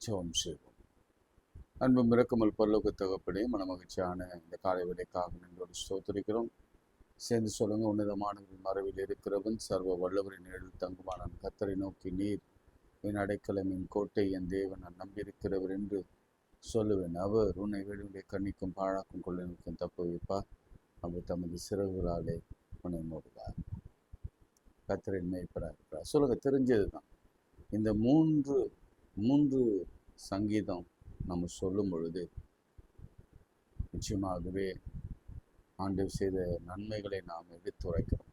ஜெபம் செய்வோம். அன்பும் இரக்கமுள்ள பரலோக தகப்பனே, மனமகிழ்ச்சியான இந்த காலை வேளைக்காக நன்றோடு ஸ்தோத்திரிக்கிறோம். சேர்ந்து சொல்லுங்க. உன்னதமானவரின் மறைவில் இருக்கிறவன், சர்வ வல்லவரின் நிழலில் தங்குவானான். கர்த்தரை நோக்கி, நீர் என் அடைக்கலம், என் கோட்டை, என் தேவன், நான் நம்பியிருக்கிறவர் என்று சொல்லுவேன். அவர் உன்னை வெளியுடைய கண்ணிக்கும் பாழாக்கும் கொள்ளைக்கும் தப்புவிப்பார். அவர் தமது சிறகுகளாலே உன்னை மூடுவார். கர்த்தரின் மேய்ப்பராக இருக்கிறார். சொல்லுங்க. தெரிஞ்சதுதான். இந்த மூன்று சங்கீதம் நம்ம சொல்லும் பொழுது நிச்சயமாகவே ஆண்டவர் செய்த நன்மைகளை நாம் எடுத்துரைக்கிறோம்.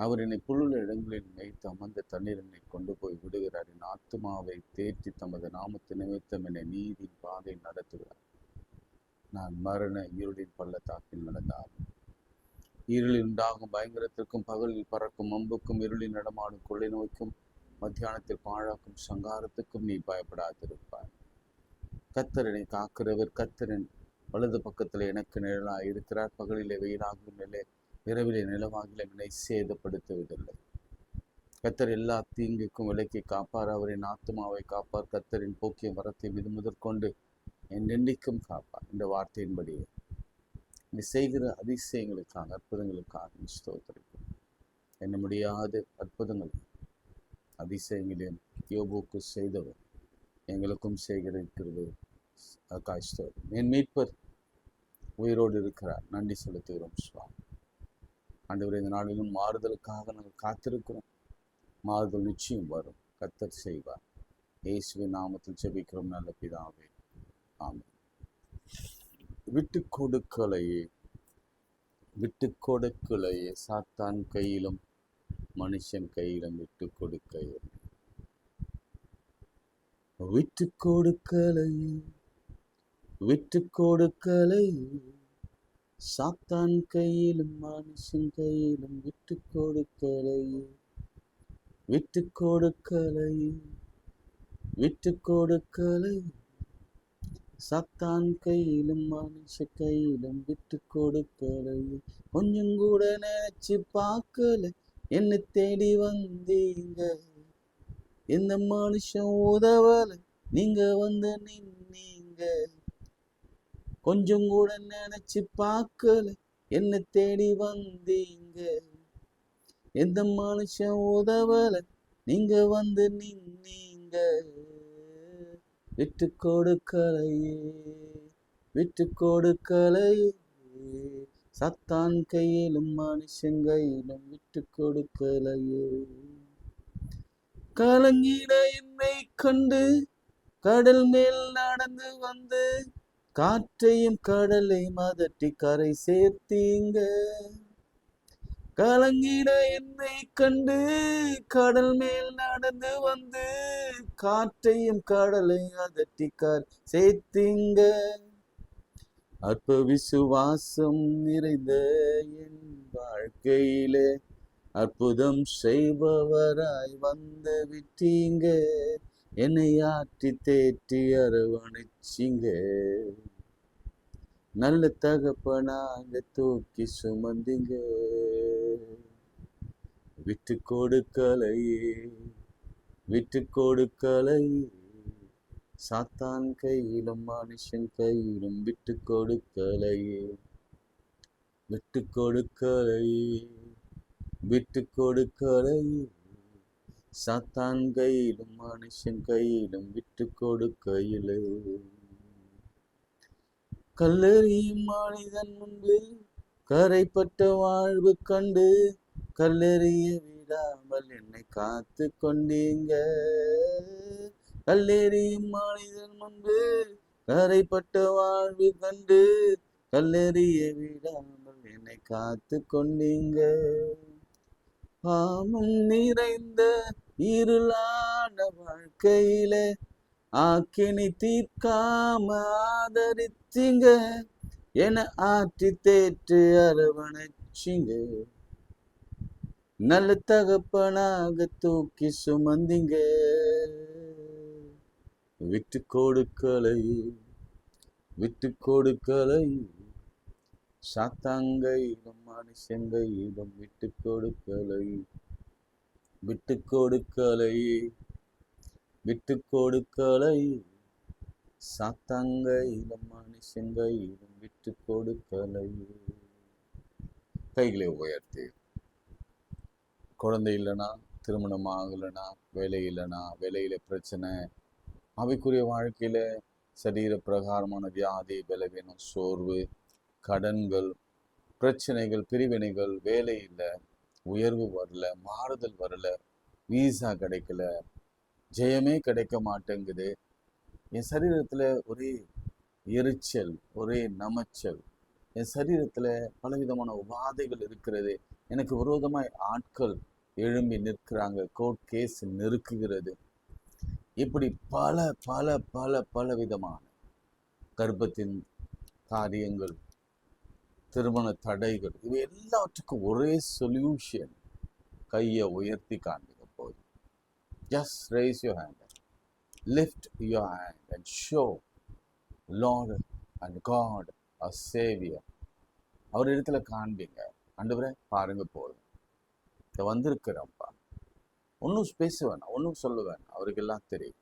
அவர் என்னை புல்லுள்ள இடங்களில் மேய்த்து அமர்ந்த தண்ணீர் என்னை கொண்டு போய் விடுகிறார். என் ஆத்துமாவை தேற்றி தமது நாமத்து நிமித்தம் என்னை நீதியின் பாதை நடத்துகிறார். நான் மரண இருளின் பள்ளத்தாக்கில் நடந்தார். இருளில் உண்டாகும் பயங்கரத்திற்கும், பகலில் பறக்கும் அம்புக்கும், இருளில் நடமாடும் கொள்ளை நோய்க்கும், மத்தியானத்தில் பாழாக்கும் சங்காரத்துக்கும் நீ பயப்படாதிருப்பாய். கர்த்தரனை காக்கிறவர். கர்த்தரின் வலது பக்கத்தில் எனக்கு நிழலாக இருக்கிறார். பகலிலே வெயிலாகும் நிலை, இரவிலே நிலவாகில என்னை சேதப்படுத்துவதில்லை. கர்த்தர் எல்லா தீங்குக்கும் விலக்கி காப்பார். அவரின் ஆத்துமாவை காப்பார். கர்த்தரின் போக்கிய மரத்தை இது முதற்கொண்டு என் நெண்டிக்கும் காப்பார். இந்த வார்த்தையின்படி நீ செய்கிற அதிசயங்களுக்காக, அற்புதங்களுக்காக ஸ்தோத்திரிக்கும். என்ன முடியாத அற்புதங்கள் அதிசயங்களையும் யோபுக்கு செய்தவர் எங்களுக்கும் செய்கிறது. அதுக்காக ஸ்தோத்திரம். என் மீட்பர் உயிரோடு இருக்கிறார். நன்றி செலுத்துகிறோம் சுவாமி. ஆண்டவரே, இந்த நாளிலும் மாறுதலுக்காக நாங்கள் காத்திருக்கிறோம். மாறுதல் நிச்சயம் வரும். கர்த்தர் செய்வார். இயேசுவின் நாமத்தில் ஜெபிக்கிறோம் நல்ல பிதாவே, ஆமென். விட்டு கொடுக்கலையே சாத்தான் கையிலும் மனுஷன் கையிலும் விட்டு கொடுக்கையே. விட்டு கொடுக்கலை சாத்தான் கையிலும் மனுஷன் கையிலும் விட்டு கொடுக்கலை சாத்தான் கையிலும் மனுஷ கையிலும் விட்டு கொடுக்கலை. கொஞ்சம் கூட நினைச்சு பார்க்கல, என்ன தேடி வந்தீங்க. எந்த மனுஷன் உதவல, நீங்க வந்து நின்னீங்க. கொஞ்சம் கூட நினைச்சு பார்க்கல, என்ன தேடி வந்தீங்க. எந்த மனுஷன் உதவல, நீங்க வந்து நின்னீங்க. விட்டு கொடுக்கலையே சத்தான் கையிலும் மனுஷன் கையிலும் விட்டு கொடுக்கலையே. கலங்கிட என்னை கண்டு கடல் மேல் நடந்து வந்து காற்றையும் கடலை மதட்டி கரை சேர்த்தீங்க. கலங்கிட என்னை கண்டு கடல் மேல் நடந்து வந்து காற்றையும் கடலை அதட்டி கரை சேர்த்தீங்க. அற்ப விசுவாசம் நிறைந்த என் வாழ்க்கையிலே அற்புதம் செய்பவராய் வந்து விட்டீங்க. என்னை ஆற்றி தேற்றி அரவணைச்சிங்க. நல்ல தகப்பனாக தூக்கி சுமந்தீங்க. விட்டு கொடுக்கலை சாத்தான் கையிலும் மனுஷன் கையிலும் விட்டு கொடுக்கலையே. சாத்தான் கையிலும் மனுஷன் கையிலும் விட்டு கொடுக்கையிலே. கல்லெறியும் மனிதன் முன்பு கரைப்பட்ட வாழ்வு கண்டு கல்லெறிய விடாமல் என்னை காத்து கொண்டீங்க. கல்லெறியும் மனிதன் முன்பு கரைப்பட்ட வாழ்வு கண்டு கல்லெறிய விடாமல் என்னை காத்து கொண்டீங்க. பாவம் நிறைந்த இருளான வாழ்க்கையில ஆக்கினி தீர்க்காம ஆதரிச்சிங்க. என ஆற்றி தேற்று அரவணைச்சிங்க. நல்ல தகப்பனாக தூக்கி சுமந்தீங்க. விட்டு கொடுக்கலை சாத்தாங்கையிலும் மனுஷங்கையிலும் விட்டு கொடுக்கலை விட்டு கொடுக்கலை, சாத்தாங்கையிலும் மனுஷங்கையிலும் விட்டு கொடுக்கலை. கைகளை உயர்த்தி, குழந்தை இல்லைனா, திருமணம் ஆகலைனா, வேலை இல்லைனா, வேலையில பிரச்சனை, அவைக்குரிய வாழ்க்கையில சரீர பிரகாரமான வியாதி, பலவீனம், சோர்வு, கடன்கள், பிரச்சனைகள், பிரிவினைகள், வேலை இல்லை, உயர்வு வரல, மாறுதல் வரல, வீசா கிடைக்கல, ஜெயமே கிடைக்க மாட்டேங்குது, என் சரீரத்தில் ஒரே எரிச்சல், ஒரே நமைச்சல், என் சரீரத்தில் பலவிதமான உபாதைகள் இருக்கிறது, எனக்கு விரோதமாய் ஆட்கள் எழும்பி நிற்கிறாங்க, கோர்ட் கேஸ் நெருக்குகிறது, இப்படி பல பல பல பல விதமான கர்ப்பத்தின் காரியங்கள், திருமண தடைகள், இவை எல்லாத்துக்கும் ஒரே சொல்யூஷன். கையை உயர்த்தி காண்பிக்க போகுது. Just raise your hand, lift your hand and show Lord and God our Savior. அவர் இடத்துல காண்பீங்க. ஆண்டவரே பாருங்க போதும், இதை வந்திருக்கிறப்பா, ஒன்றும் பேச வேணாம், ஒன்றும் சொல்ல வேணாம், அவருக்கு எல்லாம் தெரியும்.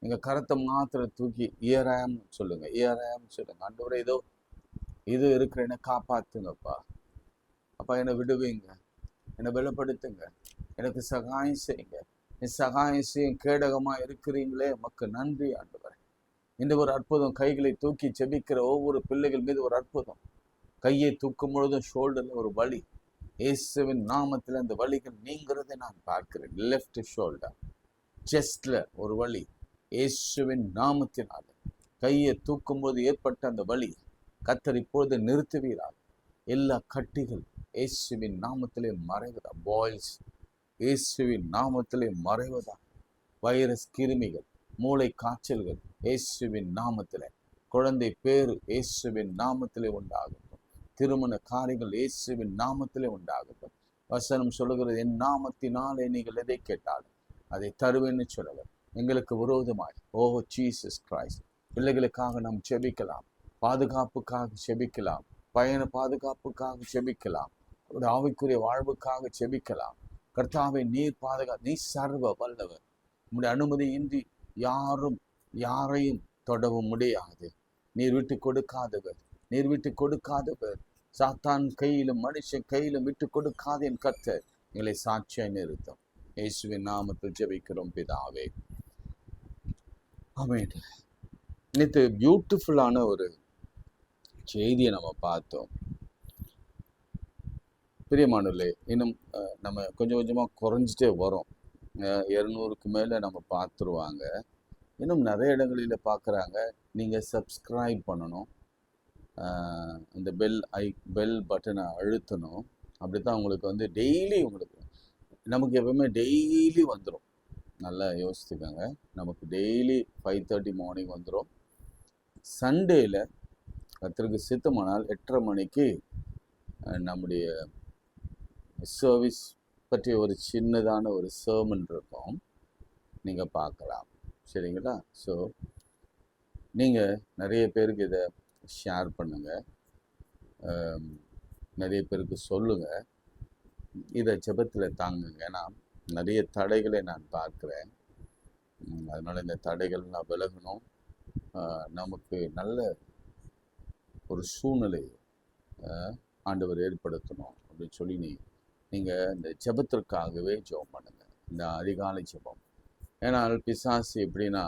நீங்கள் கரத்தை மாத்திரை தூக்கி இயராயம்னு சொல்லுங்க, இயராயம்னு சொல்லுங்க. ஆண்டவரே இதோ இது இருக்கிற என்னை காப்பாத்துங்கப்பா, அப்பா என்னை விடுவீங்க, என்னை பலப்படுத்துங்க, எனக்கு சகாயம் செய்யுங்க, என் சகாயம் செய்யும் கேடகமாக இருக்கிறீங்களே, உமக்கு நன்றி ஆண்டவரே. இந்த ஒரு அற்புதம், கைகளை தூக்கி ஜெபிக்கிற ஒவ்வொரு பிள்ளைகள் மீது ஒரு அற்புதம். கையை தூக்கும் பொழுதும் ஷோல்டரில் ஒரு வலி, இயேசுவின் நாமத்தில் அந்த வலிகள் நீங்கிறதை நான் பார்க்கிறேன். லெஃப்ட் ஷோல்டர், செஸ்ட்ல ஒரு வலி, இயேசுவின் நாமத்தினால கையை தூக்கும் போது ஏற்பட்ட அந்த வலி கர்த்தர் இப்பொழுது நிறுத்துவீராக. எல்லா கட்டிகள் இயேசுவின் நாமத்திலே மறைவதா, பாய்ஸ் இயேசுவின் நாமத்திலே மறைவதா, வைரஸ் கிருமிகள், மூளை காய்ச்சல்கள் இயேசுவின் நாமத்திலே, குழந்தை பேரு இயேசுவின் நாமத்திலே உண்டாகட்டும், திருமண காரியங்கள் இயேசுவின் நாமத்திலே உண்டாகட்டும். வசனம் சொல்லுகிறது, என் நாமத்தினாலே நீங்கள் எதை கேட்டாலும் அதை தருவேன்னு சொல்லவர். எங்களுக்கு விரோதமாய் ஜீசஸ் கிரைஸ்ட், பிள்ளைகளுக்காக நாம் செபிக்கலாம், பாதுகாப்புக்காக செபிக்கலாம், பயண பாதுகாப்புக்காக செபிக்கலாம், ஒரு ஆவிக்குரிய வாழ்வுக்காக செபிக்கலாம். கர்த்தாவை நீர் நீ சர்வ வல்லவர், உம்முடைய அனுமதியின்றி யாரும் யாரையும் தொடவும் முடியாது. நீர் விட்டு கொடுக்காதவர், நீர் விட்டு கொடுக்காதவர். சாத்தான் கையிலும் மனுஷன் கையிலும் விட்டு கொடுக்காத என் கர்த்தர் எங்களை சாட்சியாய் நிறுத்தும். இயேசுவின் நாமத்தில் ஜெபிக்கிறோம் பிதாவே, ஆமென். நேற்று பியூட்டிஃபுல்லான ஒரு செய்தியை நம்ம பார்த்தோம். பிரியமானவர்களே, இன்னும் நம்ம கொஞ்சம் கொஞ்சமாக குறைஞ்சிட்டே வரோம். 200க்கு மேலே நம்ம பார்த்துருவாங்க. இன்னும் நிறைய இடங்களில் பார்க்குறாங்க. நீங்கள் சப்ஸ்கிரைப் பண்ணணும், இந்த பெல் பட்டனை அழுத்தணும். அப்படி தான் உங்களுக்கு வந்து டெய்லி உங்களுக்கு, நமக்கு எப்பவுமே டெய்லி வந்துடும். நல்லா யோசிச்சுக்கோங்க, நமக்கு டெய்லி 5:30 மார்னிங் வந்துடும். சண்டேயில் கர்த்தருக்கு சித்தமானால் 8:30 மணிக்கு நம்முடைய சர்வீஸ் பற்றி ஒரு சின்னதான ஒரு சர்மன் இருக்கும், நீங்கள் பார்க்கலாம். சரிங்களா? ஸோ நீங்கள் நிறைய பேருக்கு இதை ஷேர் பண்ணுங்கள், நிறைய பேருக்கு சொல்லுங்கள், இதை ஜெபத்தில் தாங்குங்க. ஏன்னா நிறைய தடைகளை நான் பார்க்குறேன். அதனால் இந்த தடைகள்லாம் விலகணும், நமக்கு நல்ல ஒரு சூழ்நிலை ஆண்டவர் ஏற்படுத்தணும் அப்படின்னு சொல்லி நீங்கள் இந்த ஜெபத்திற்காகவே ஜெபம் பண்ணுங்கள், இந்த அதிகாலை ஜெபம். ஏன்னால் பிசாசு எப்படின்னா,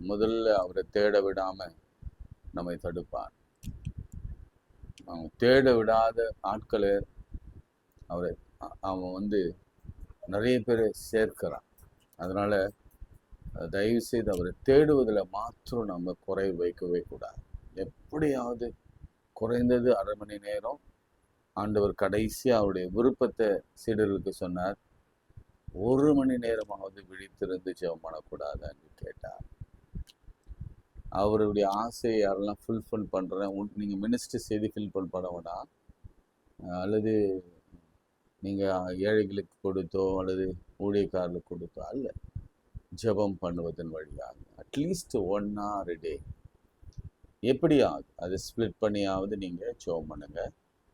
முதல்ல அவரை தேட விடாமல் நம்மை தடுப்பான். அவங்க தேட விடாத ஆட்களை அவன் வந்து நிறைய பேரை சேர்க்கிறான். அதனால் தயவுசெய்து அவரை தேடுவதில் மாத்திரம் நம்ம குறை வைக்கவே கூடாது. எப்படியாவது குறைந்தது 1/2 மணி நேரம், ஆண்டவர் கடைசியாக அவருடைய விருப்பத்தை சீடர்களுக்கு சொன்னார், 1 மணி நேரமாவது விழித்திருந்து ஜெபம் பண்ணக்கூடாதுன்னு கேட்டார். அவருடைய ஆசையை யாரெல்லாம் ஃபுல்ஃபில் பண்ணுறேன், நீங்கள் மினிஸ்டர் செய்து ஃபுல்ஃபில் பண்ண வேணாம், அல்லது நீங்கள் ஏழைகளுக்கு கொடுத்தோ அல்லது ஊழியக்காரர்களுக்கு கொடுத்தோ அல்ல, ஜெபம் பண்ணுவதன் வழியாக அட்லீஸ்ட் 1 hour a day எப்படியாவது அதை ஸ்ப்ளிட் பண்ணியாவது நீங்கள் ஜெபம் பண்ணுங்கள்.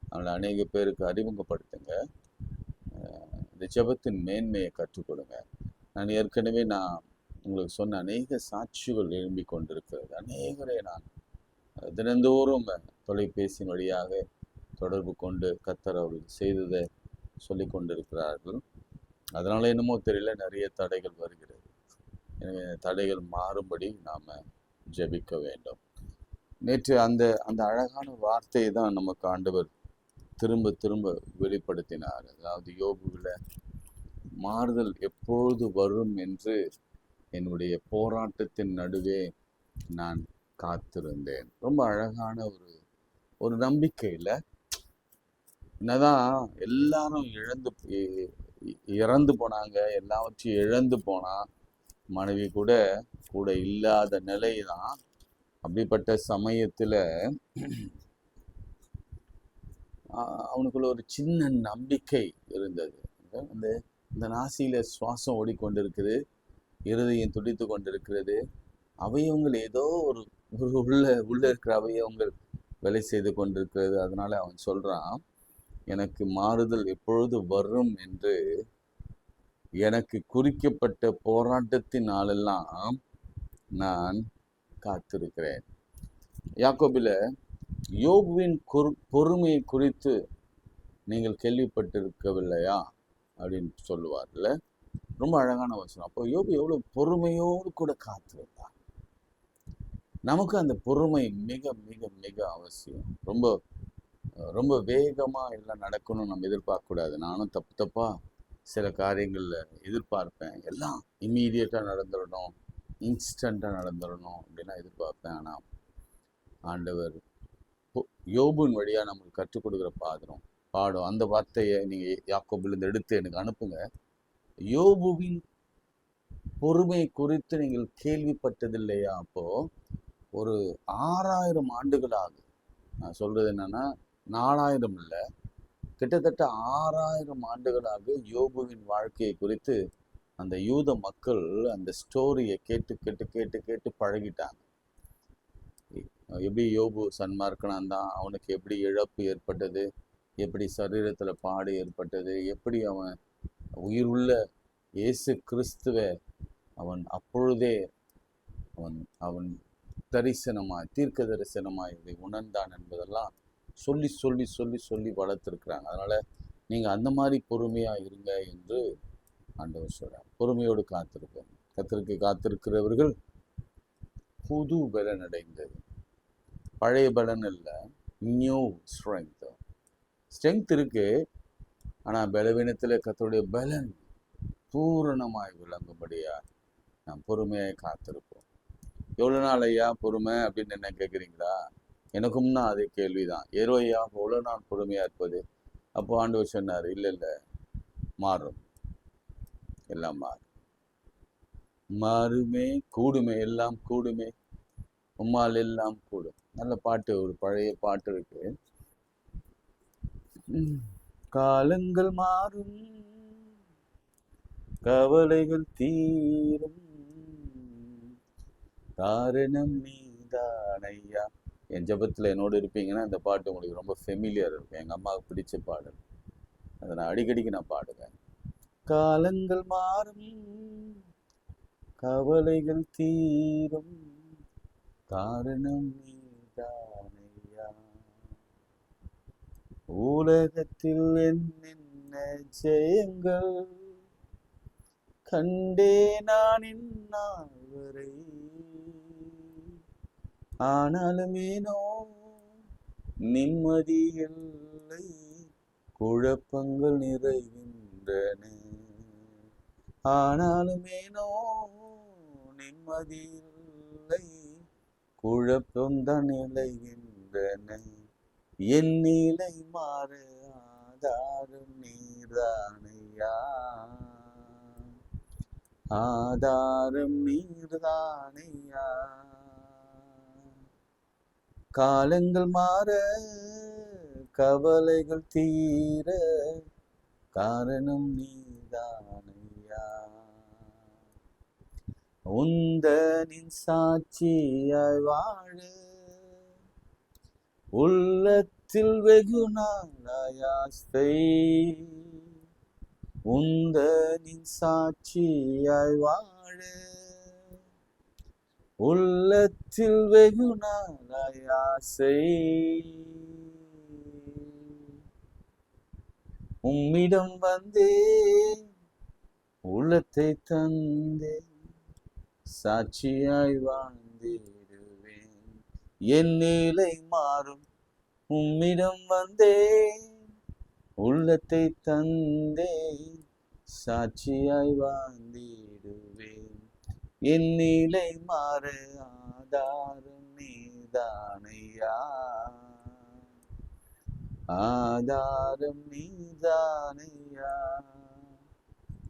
அதனால் அநேக பேருக்கு அறிமுகப்படுத்துங்க, இந்த ஜெபத்தின் மேன்மையை கற்றுக் கொடுங்க. நான் ஏற்கனவே உங்களுக்கு சொன்ன அநேக சாட்சிகள் எழும்பி கொண்டிருக்கிறது. அநேகரை நான் தினந்தோறும் தொலைபேசியின் வழியாக தொடர்பு கொண்டு கர்த்தர் அவர்கள் செய்ததை சொல்லி கொண்டிருக்கிறார்கள். அதனால என்னமோ தெரியல, நிறைய தடைகள் வருகிறது. எனவே தடைகள் மாறும்படி நாம் ஜெபிக்க வேண்டும். நேற்று அந்த அந்த அழகான வார்த்தையை தான் நமக்கு ஆண்டவர் திரும்ப திரும்ப வெளிப்படுத்தினார். அதாவது யோபுவில் மாறுதல் எப்பொழுது வரும் என்று என்னுடைய போராட்டத்தின் நடுவே நான் காத்திருந்தேன். ரொம்ப அழகான ஒரு நம்பிக்கை. இல்லை, என்னதான் எல்லாரும் இறந்து போனாங்க, எல்லாவற்றையும் இழந்து போனா, மனைவி கூட கூட இல்லாத நிலை தான். அப்படிப்பட்ட சமயத்துல அவனுக்குள்ள ஒரு சின்ன நம்பிக்கை இருந்தது. இந்த நாசியில சுவாசம் ஓடிக்கொண்டிருக்குது, இருதயம் துடித்து கொண்டிருக்கிறது, அவயவங்கள் ஏதோ ஒரு உள்ள இருக்கிற அவயவங்கள் வேலை செய்து கொண்டிருக்கிறது. அதனால அவன் சொல்றான், எனக்கு மாறுதல் எப்பொழுது வரும் என்று எனக்கு குறிக்கப்பட்ட போராட்டத்தின் நாளெல்லாம் நான் காத்திருக்கிறேன். யாக்கோபில யோபுவின் பொறுமையை குறித்து நீங்கள் கேள்விப்பட்டிருக்கவில்லையா அப்படின்னு சொல்லுவார்ல. ரொம்ப அழகான வசனம். அப்போ யோபு எவ்வளவு பொறுமையோடு கூட காத்திருந்தார். நமக்கு அந்த பொறுமை மிக மிக மிக அவசியம். ரொம்ப ரொம்ப வேகமா எல்லாம் நடக்கணும்னு நம்ம எதிர்பார்க்கக்கூடாது. நானும் தப்பா சில காரியங்கள்ல எதிர்பார்ப்பேன். எல்லாம் இம்மீடியட்டா நடந்துடணும், இன்ஸ்டண்டா நடந்துடணும் அப்படின்னா எதிர்பார்ப்பேன். ஆனா ஆண்டவர் யோபுவின் வழியா நம்மளுக்கு கற்றுக் கொடுக்குற பாடம் அந்த வார்த்தையை நீங்க யாக்கோபிலிருந்து எடுத்து எனக்கு அனுப்புங்க. யோபுவின் பொறுமை குறித்து நீங்கள் கேள்விப்பட்டதில்லையா? அப்போ ஒரு 6000 ஆண்டுகளாக, நான் சொல்றது என்னன்னா 4000 இல்லை, கிட்டத்தட்ட 6000 ஆண்டுகளாக யோபுவின் வாழ்க்கையை குறித்து அந்த யூத மக்கள் அந்த ஸ்டோரியை கேட்டு கேட்டு கேட்டு கேட்டு பழகிட்டாங்க. எப்படி யோபு சன்மார்க்கனான் தான், அவனுக்கு எப்படி இழப்பு ஏற்பட்டது, எப்படி சரீரத்துல பாடு ஏற்பட்டது, எப்படி அவன் உயிருள்ள இயேசு கிறிஸ்துவை அவன் அப்பொழுதே அவன் தரிசனமாய் தீர்க்க தரிசனமாய் இதை உணர்ந்தான் என்பதெல்லாம் சொல்லி சொல்லி சொல்லி சொல்லி வளர்த்துருக்குறாங்க. அதனால நீங்க அந்த மாதிரி பொறுமையா இருங்க என்று ஆண்டவர் சொல்றார். பொறுமையோடு காத்திருப்போம். கர்த்தருக்கு காத்திருக்கிறவர்கள் புது பலன் அடைந்தது. பழைய பலன் இல்லை, நியூ ஸ்ட்ரென்த். ஸ்ட்ரென்த் இருக்கு, ஆனா பலவீனத்துல கர்த்தருடைய பலன் பூரணமாய் விளங்கும்படியா நாம் பொறுமையாய் காத்திருப்போம். எவ்வளவு நாள் ஐயா பொறுமை அப்படின்னு என்ன கேட்குறீங்களா? எனக்கும்னா அதே கேள்விதான். ஐயா எவ்வளவு நாள் பொறுமையா இருப்பது? அப்போ ஆண்டவர் சொன்னார், இல்லை மாறும், எல்லாம் மாறுமே, கூடுமே, எல்லாம் கூடுமே, உம்மால் எல்லாம் கூடும். நல்ல பாட்டு, ஒரு பழைய பாட்டு இருக்கு. காலங்கள் மாறும், கவலைகள் தீரும், காரணம் நீதானையா. என் ஜபத்தில் என்னோடு இருப்பீங்கன்னா இந்த பாட்டு உங்களுக்கு ரொம்ப ஃபெமிலியர் இருக்கும். எங்கள் அம்மாவுக்கு பிடிச்ச பாடல், அதை நான் அடிக்கடிக்கு நான் பாடுவேன். காலங்கள் மாறும், கவலைகள் தீரும், காரணம் நீதானையா. உலகத்தில் என்னென்ன ஜெயங்கள் கண்டே நான் இந்நாள் வரை, ஆனாலும் ஏனோ நிம்மதி இல்லை, குழப்பங்கள் நிறைகின்றன. ஆனாலும் ஏனோ நிம்மதி இல்லை, குழப்பம்தான் நிலைகின்றன. என் நிலை மாற ஆதாரம் நீர்தானையா, ஆதாரம் நீர்தானையா. காலங்கள் மாற, கவலைகள் தீர, காரணம் நீதானையா. உந்தனின் சாட்சியாய் வாழ உள்ளத்தில் வெகு நாளாய் ஆசை, உந்தனின் சாட்சியாய் வாழ உள்ளத்தில் வெகு நாளாய் ஆசை, உம்மிடம் வந்தேன், உள்ளத்தை தந்தேன், சாட்சியாய் வாழ்ந்திடுவேன். என் நிலை மாறும், உம்மிடம் வந்தேன், உள்ளத்தை தந்தேன், சாட்சியாய் வாழ்ந்திடுவேன். என் நிலை மாற ஆதாரம் நீதானையா, ஆதாரம் நீதானையா.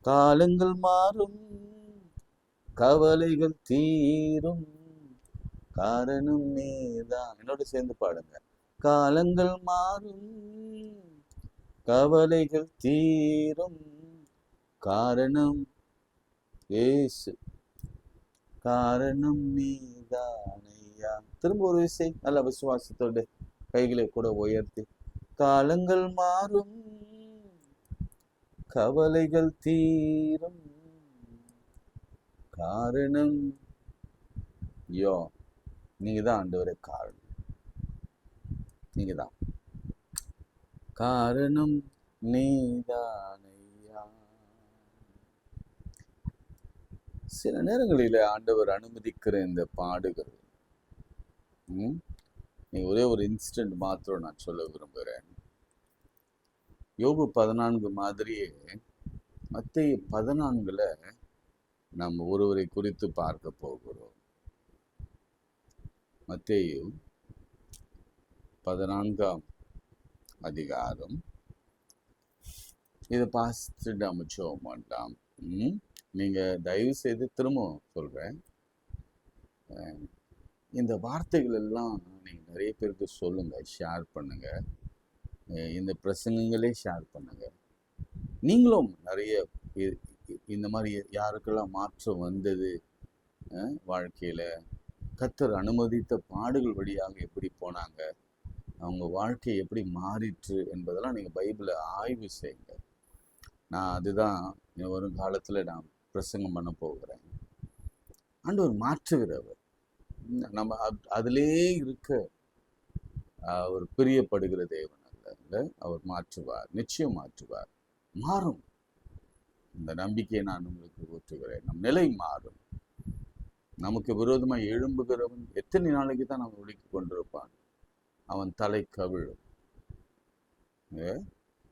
காலங்கள் மாறும், கவலைகள் தீரும், காரணம் நீதான். என்னோட சேர்ந்து பாடுங்க. காலங்கள் மாறும், கவலைகள் தீரும், காரணம் ஏசு, காரணம் நீதானையா. திரும்ப ஒரு விசை நல்ல விசுவாசத்தோடு கைகளை கூட உயர்த்தி. காலங்கள் மாறும், கவலைகள் தீரும், காரணம் யோ நீங்க தான் ஆண்டவரே காரணம், நீங்க தான் காரணம் நீதானையா. சில நேரங்களில ஆண்டவர் அனுமதிக்கிற இந்த பாடுகள், நீ ஒரே ஒரு இன்சிடென்ட் மாத்திரம் நான் சொல்ல விரும்புகிறேன். யோபு 14 மாதிரியே மத்தேயு 14ல நாம் ஒருவரை குறித்து பார்க்க போகிறோம். மத்தேயு 14ஆம் அதிகாரம். இதை பார்த்துட்டு அமைச்சோம் மாட்டாம். நீங்க தயவு செய்து திரும்ப சொல்றேன், இந்த வார்த்தைகள் எல்லாம் நீங்க நிறைய பேருக்கு சொல்லுங்க, ஷேர் பண்ணுங்க, இந்த பிரசங்கங்களே ஷேர் பண்ணுங்க. நீங்களும் நிறைய இந்த மாதிரி யாருக்கெல்லாம் மாற்றம் வந்தது வாழ்க்கையில, கர்த்தர் அனுமதித்த பாடுகள் வழியாக எப்படி போனாங்க, அவங்க வாழ்க்கை எப்படி மாறிற்று என்பதெல்லாம் நீங்க பைபிளை ஆய்வு செய்யுங்க. நான் அதுதான் வரும் காலத்துல நான் பிரசங்கம் பண்ண போகிறேன். ஆண்டவர் மாற்றுகிறவர், நம்ம அதிலே இருக்க அவர் பிரியப்படுகிற தேவன் அல்ல. அவர் மாற்றுவார், நிச்சயம் மாற்றுவார், மாறும். இந்த நம்பிக்கையை நான் உங்களுக்கு ஊற்றுகிறேன். நம் நிலை மாறும். நமக்கு விரோதமாக எழும்புகிறவன் எத்தனை நாளைக்கு தான் நம்ம ஒடுக்கி கொண்டிருப்பான்? அவன் தலை கவிழும்.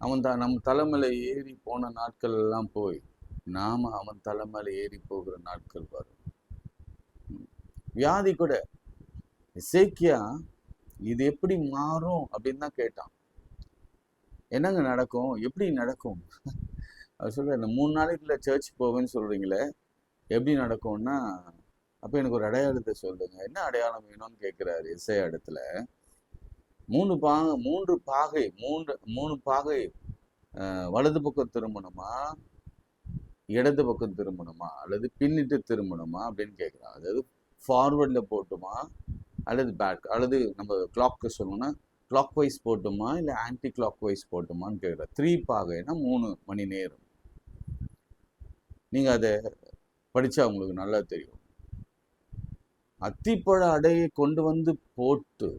அவன் தான் நம் தலைமையில ஏறி போன நாட்கள் எல்லாம் போய் நாம அவன் தலைமையில ஏறி போகிற நாட்கள் வரும். வியாதி கூட எசேக்கியா இது எப்படி மாறும் அப்படின்னு தான் கேட்டான். என்னங்க நடக்கும், எப்படி நடக்கும்? அவர் சொல்ற, இந்த 3 நாளைக்குள்ள சர்ச் போவேன்னு சொல்றீங்களே, எப்படி நடக்கும்னா, அப்ப எனக்கு ஒரு அடையாளத்தை சொல்லுங்க. என்ன அடையாளம் வேணும்னு கேட்கிறாரு எஸ்ஐ இடத்துல. 3 பாகை வலது பக்கம் திரும்பணுமா, இடது பக்கம் திரும்பணுமா, அல்லது பின்னிட்டு திரும்பணுமா அப்படின்னு கேட்குறான். அதாவது ஃபார்வர்ட்ல போட்டுமா அல்லது பேக், அல்லது நம்ம கிளாக்கு சொல்லணும்னா கிளாக் வைஸ் போட்டுமா இல்லை ஆன்டி கிளாக் வைஸ் போட்டுமான்னு கேட்குறா. 3 பாகைன்னா 3 மணி நேரம். நீங்க அதை படிச்சா உங்களுக்கு நல்லா தெரியும். அத்திப்பழ அடையை கொண்டு வந்து போட்டு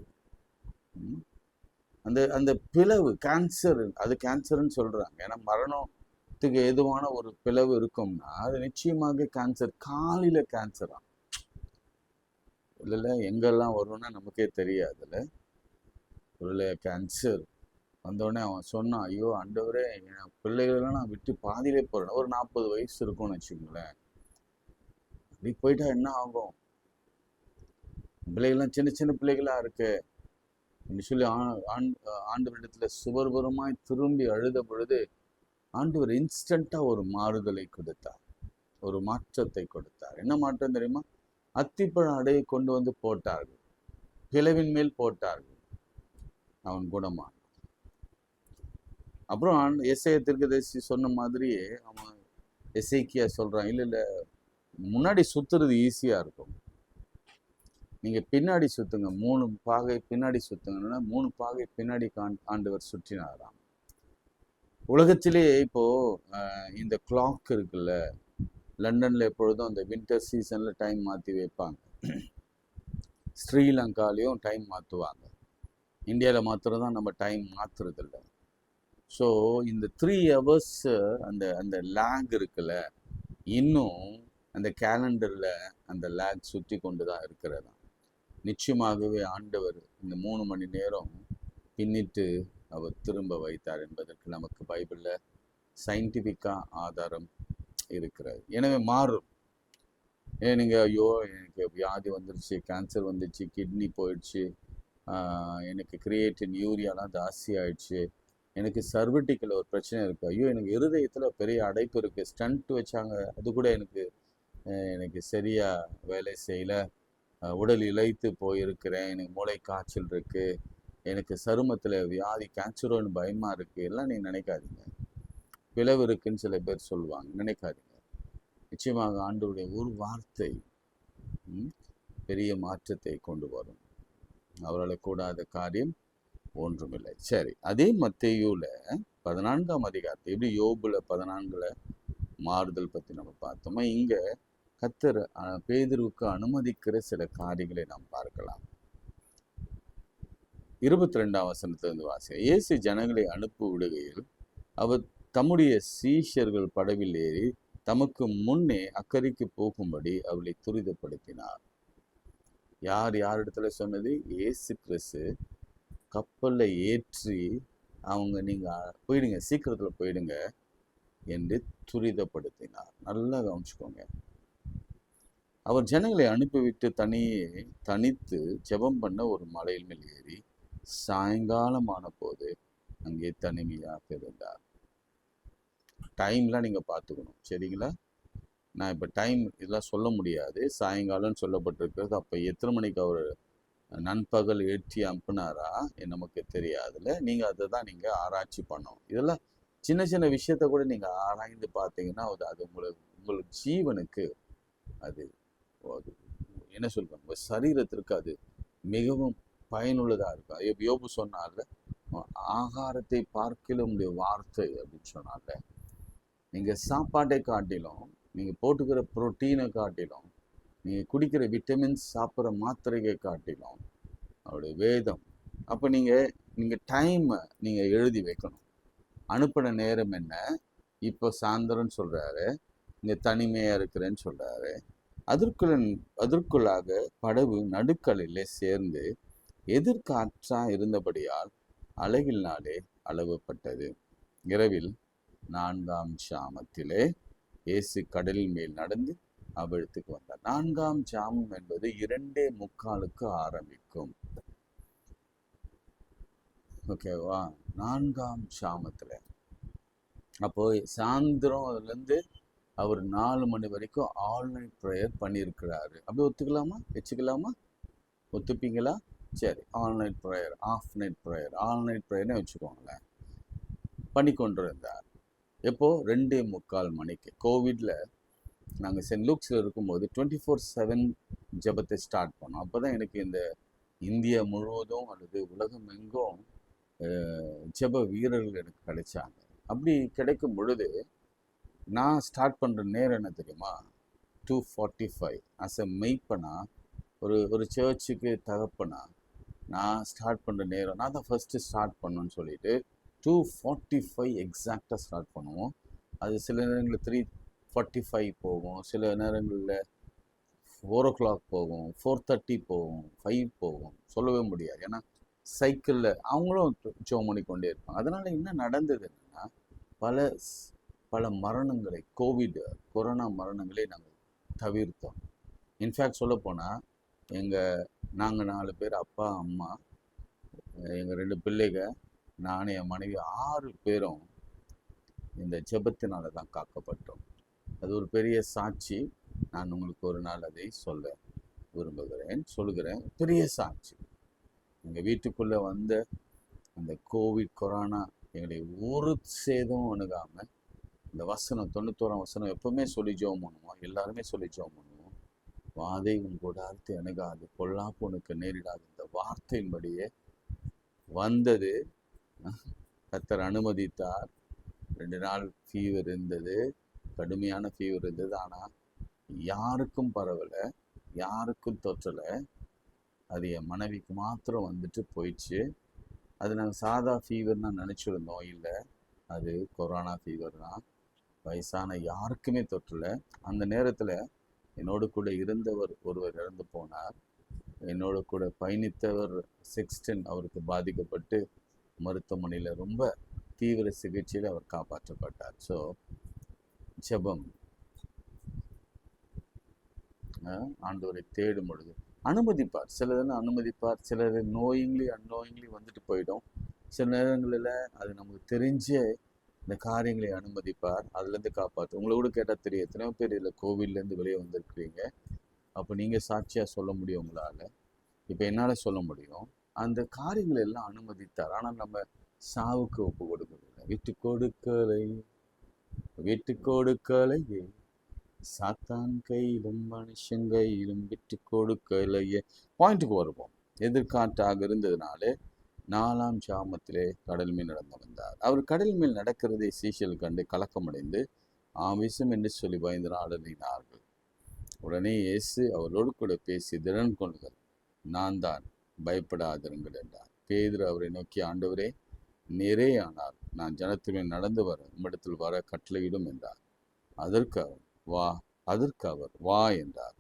அந்த அந்த பிளவு கேன்சர், அது கேன்சர்ன்னு சொல்றாங்க. ஏன்னா மரணத்துக்கு ஏதுவான ஒரு பிளவு இருக்கும்னா அது நிச்சயமாக கேன்சர். காலையில கேன்சரா இல்ல எங்கெல்லாம் வரும்னா நமக்கே தெரியாதுல்ல. ஒரு கேன்சர் வந்தோடனே அவன் சொன்னான், ஐயோ ஆண்டவரே, என் பிள்ளைகளெல்லாம் நான் விட்டு பாதியிலே போறேன். ஒரு 40 வயசு இருக்கும்னு வச்சுக்கோங்களேன். அப்படி போயிட்டா என்ன ஆகும்? பிள்ளைகள்லாம் சின்ன சின்ன பிள்ளைகளா இருக்கு சொல்லி ஆண்டவரிடத்துல சுபர்பரமாய் திரும்பி அழுத பொழுது ஆண்டவர் இன்ஸ்டன்டா ஒரு மாறுதலை கொடுத்தார், ஒரு மாற்றத்தை கொடுத்தார். என்ன மாற்றம் தெரியுமா? அத்திப்பழ அடையை கொண்டு வந்து போட்டார்கள், பிளவின் மேல் போட்டார்கள், அவன் குணமானான். அப்புறம் எஸ்ஐயா தீர்க்கதரிசி சொன்ன மாதிரியே அவன் எசேக்கியா சொல்றான், இல்ல முன்னாடி சுத்துறது ஈஸியா இருக்கும், நீங்க பின்னாடி சுத்துங்க, 3 பாகை பின்னாடி சுத்துங்கன்னா 3 பாகை பின்னாடி ஆண்டவர் சுற்றினாராம். உலகத்திலே இப்போ இந்த கிளாக் இருக்குல்ல, லண்டனில் எப்பொழுதும் அந்த வின்டர் சீசனில் டைம் மாற்றி வைப்பாங்க. ஸ்ரீலங்காலையும் டைம் மாற்றுவாங்க. இந்தியாவில் மாத்திரம் தான் நம்ம டைம் மாற்றுறதில்ல. ஸோ இந்த 3 hours அந்த அந்த லேக் இருக்குல்ல, இன்னும் அந்த கேலண்டரில் அந்த லேக் சுற்றி கொண்டு தான் இருக்கிறதா. நிச்சயமாகவே ஆண்டவர் இந்த 3 மணி நேரம் பின்னிட்டு அவர் திரும்ப வைத்தார் என்பதற்கு நமக்கு பைபிளில் சயின்டிஃபிக்காக ஆதாரம் இருக்கிறது. எனவே மாறும். நீங்கள் ஐயோ எனக்கு வியாதி வந்துருச்சு, கேன்சர் வந்துடுச்சு, கிட்னி போயிடுச்சு, எனக்கு கிரியேட்டின் யூரியாலாம் ஜாஸ்தி ஆயிடுச்சு, எனக்கு சர்வட்டிக்கில் ஒரு பிரச்சனை இருக்குது, ஐயோ எனக்கு இருதயத்தில் பெரிய அடைப்பு இருக்குது, ஸ்டண்ட் வச்சாங்க, அது கூட எனக்கு சரியாக வேலை செய்யலை, உடல் இழைத்து போயிருக்கிறேன், எனக்கு மூளை காய்ச்சல் இருக்குது, எனக்கு சருமத்தில் வியாதி கேன்சரோன்னு பயமாக இருக்குது, எல்லாம் நீங்கள் நினைக்காதீங்க. பிளவு இருக்குன்னு சில பேர் சொல்லுவாங்க, நினைக்காதீங்க. நிச்சயமாக ஆண்டவருடைய ஒரு வார்த்தை பெரிய மாற்றத்தை கொண்டு வரும். அவரால் கூடாத காரியம் ஒன்றுமில்லை. சரி, அதே மத்தேயுல 14ஆம் அதிகாரத்தை எப்படி யோபுல 14ல் மாறுதல் பற்றி நம்ம பார்த்தோமா, இங்கே கர்த்தர் பேதுருவுக்கு அனுமதிக்கிற சில காரியங்களை நாம் பார்க்கலாம். 22ஆம் வசனத்திலிருந்து வாசிக்க. இயேசு ஜனங்களை அனுப்பி விடுகையில் அவர் தம்முடைய சீஷர்கள் படவில் ஏறி தமக்கு முன்னே அக்கறைக்கு போகும்படி அவளை துரிதப்படுத்தினார். யாரிடத்துல சொன்னது? இயேசு கிறிஸ்து கப்பலில் ஏற்றி அவங்க நீங்கள் போயிடுங்க, சீக்கிரத்தில் போயிடுங்க என்று துரிதப்படுத்தினார். நல்லா கவனிச்சுக்கோங்க. அவர் ஜனங்களை அனுப்பிவிட்டு தனித்து ஜெபம் பண்ண ஒரு மலையில் மேல் ஏறி சாயங்காலமான போது அங்கே தனிமையாக இருந்தார். டைம்லாம் நீங்கள் பார்த்துக்கணும், சரிங்களா? நான் இப்போ டைம் இதெல்லாம் சொல்ல முடியாது. சாயங்காலம்னு சொல்லப்பட்டிருக்கிறது. அப்போ எத்தனை மணிக்கு அவர் நண்பகல் ஏற்றி அனுப்புனாரா நமக்கு தெரியாதுல்ல. நீங்கள் அதை தான் நீங்கள் ஆராய்ச்சி பண்ணணும். இதெல்லாம் சின்ன சின்ன விஷயத்த கூட நீங்கள் ஆராய்ந்து பார்த்தீங்கன்னா அது உங்களுக்கு ஜீவனுக்கு அது என்ன சொல்லுவாங்க, உங்கள் சரீரத்திற்கு அது மிகவும் பயனுள்ளதாக இருக்கும். யோபு சொன்னார்ல, ஆகாரத்தை பார்க்கல உங்களுடைய வார்த்தை அப்படின்னு சொன்னார்ல. நீங்கள் சாப்பாட்டை காட்டிலும், நீங்கள் போட்டுக்கிற புரோட்டீனை காட்டிலும், நீங்கள் குடிக்கிற விட்டமின்ஸ் சாப்பிட்ற மாத்திரையை காட்டிலும் அவருடைய வேதம். அப்போ நீங்கள் டைமை நீங்கள் எழுதி வைக்கணும். அனுப்பின நேரம் என்ன, இப்போ சாயந்தரம்னு சொல்கிறாரு, இங்கே தனிமையாக இருக்கிறேன்னு சொல்கிறாரு. அதற்குள்ளாக படகு நடுக்கலிலே சேர்ந்து எதிர்காற்றாக இருந்தபடியால் அழகினாலே அளவுப்பட்டது. இரவில் 4ஆம் ஜாமத்திலே இயேசு கடலின் மேல் நடந்து அவ்விடத்துக்கு வந்தார். 4ஆம் ஜாமம் என்பது 2:45 ஆரம்பிக்கும். ஓகேவா? 4ஆம் ஜாமத்துல. அப்போ சாயந்தரம்லேருந்து அவர் 4 மணி வரைக்கும் ஆல் நைட் ப்ரேயர் பண்ணியிருக்கிறாரு. அப்படி ஒத்துக்கலாமா? வச்சுக்கலாமா? ஒத்துப்பீங்களா? சரி, all night prayer, half night prayer, all night ப்ரேயர்னே வச்சுக்கோங்களேன். பண்ணி கொண்டு இருந்தார். எப்போ? 2:45 மணிக்கு. கோவிட்ல நாங்கள் சென்ட் லூக்ஸில் இருக்கும்போது 24/7 ஜபத்தை ஸ்டார்ட் பண்ணோம். அப்போ தான் எனக்கு இந்த இந்தியா முழுவதும் அல்லது உலகம் எங்கும் ஜப வீரர்கள் எனக்கு கிடைச்சாங்க. அப்படி கிடைக்கும் பொழுது நான் ஸ்டார்ட் பண்ணுற நேரம் என்ன தெரியுமா? 2:45. அஸ் எ மெய்ப்பனா, ஒரு சர்ச்சுக்கு தகப்பனா, நான் ஸ்டார்ட் பண்ணுற நேரம், நான் தான் ஃபஸ்ட்டு ஸ்டார்ட் பண்ணணும்னு சொல்லிட்டு 2:45 எக்ஸாக்டாக ஸ்டார்ட் பண்ணுவோம். அது சில நேரங்களில் 3:45 போகும், சில நேரங்களில் 4 o'clock போகும், 4:30 போகும், 5 போகும், சொல்லவே முடியாது. ஏன்னா சைக்கிளில் அவங்களும் ஜெபம் பண்ணிக்கொண்டே இருப்பாங்க. அதனால் என்ன நடந்தது என்னென்னா, பல மரணங்களை, கொரோனா மரணங்களை நாங்கள் தவிர்த்தோம். இன்ஃபேக்ட் சொல்லப்போனால் நாங்கள் 4 பேர், அப்பா அம்மா, எங்கள் 2 பிள்ளைங்க, நான் என் மனைவி 6 பேரும் இந்த ஜெபத்தினால தான் காக்கப்பட்டோம். அது ஒரு பெரிய சாட்சி. நான் உங்களுக்கு ஒரு நாள் அதை சொல்லுகிறேன். பெரிய சாட்சி. எங்கள் வீட்டுக்குள்ளே வந்த அந்த கொரோனா எங்களை ஒரு சேதமும் அணுகாமல், இந்த வசனம் 91ஆம் வசனம் எப்பவுமே சொல்லி ஜெபம் பண்ணுவோம், எல்லாருமே சொல்லி ஜெபம் பண்ணுவோம். வாதை உன் கூடாரத்தை அணுகாது, பொல்லாப்பு உனக்கு நேரிடாது. இந்த வார்த்தையின்படியே வந்தது. கர்த்தர் அனுமதித்தார். 2 நாள் ஃபீவர் இருந்தது. கடுமையான ஃபீவர் இருந்தது. ஆனால் யாருக்கும் பரவலை, யாருக்கும் தொற்றலை. அது என் மனைவிக்கு மாத்திரம் வந்துட்டு போயிடுச்சு. அது நாங்கள் சாதா ஃபீவர்னா நினச்சிருந்தோம். இல்லை, அது கொரோனா ஃபீவர் தான். வயசான யாருக்குமே தொற்றலை. அந்த நேரத்தில் என்னோடு கூட இருந்தவர் ஒருவர் இறந்து போனார். என்னோட கூட பயணித்தவர் செக்ஸ்டன், அவருக்கு பாதிக்கப்பட்டு மருத்துவமனையில் ரொம்ப தீவிர சிகிச்சையில் அவர் காப்பாற்றப்பட்டார். ஸோ ஜெபம், ஆண்டவரை தேடும் பொழுது அனுமதிப்பார். சிலதெல்லாம் அனுமதிப்பார், சிலர் நோயிங்லி அன்னோயிங்லி வந்துட்டு போயிடும். சில நேரங்களில் அது நமக்கு தெரிஞ்ச இந்த காரியங்களை அனுமதிப்பார், அதுலேருந்து காப்பாற்று. உங்களை கூட கேட்டால் தெரியும், எத்தனையோ பேர் இதில் கோவில்லேருந்து வெளியே வந்திருக்கிறீங்க. அப்போ நீங்கள் சாட்சியாக சொல்ல முடியும் உங்களால். இப்போ என்னால் சொல்ல முடியும். அந்த காரியங்களை எல்லாம் அனுமதித்தார். ஆனால் நம்ம சாவுக்கு ஒப்பு கொடுக்கவில்லை. விட்டு கொடுக்கலை, விட்டு கொடுக்கலையே, சாத்தான் கையிலும் மனுஷன் கையிலும் விட்டு கொடுக்கலையே. பாயிண்ட்டுக்கு வருவோம். எதிர்காற்றாக இருந்ததுனாலே 4ஆம் ஜாமத்திலே கடல் மேல் நடந்து வந்தார். அவர் கடல் மேல் நடக்கிறதை சீஷர்கள் கண்டு கலக்கமடைந்து ஆவேசம் என்று சொல்லி பயந்து அலறினார்கள். உடனே இயேசு அவரோடு கூட பேசி, திடன் கொள்ளுங்கள், நான் தான், பயப்படாதிருங்கள் என்றார். பேதுரு அவரை நோக்கி, ஆண்டவரே, நேரே ஆனால் நான் ஜனத்தின் நடந்து வர உம்மிடத்தில் வர கட்டளையிடும் என்றார். அதற்கு அவர் வா என்றார்.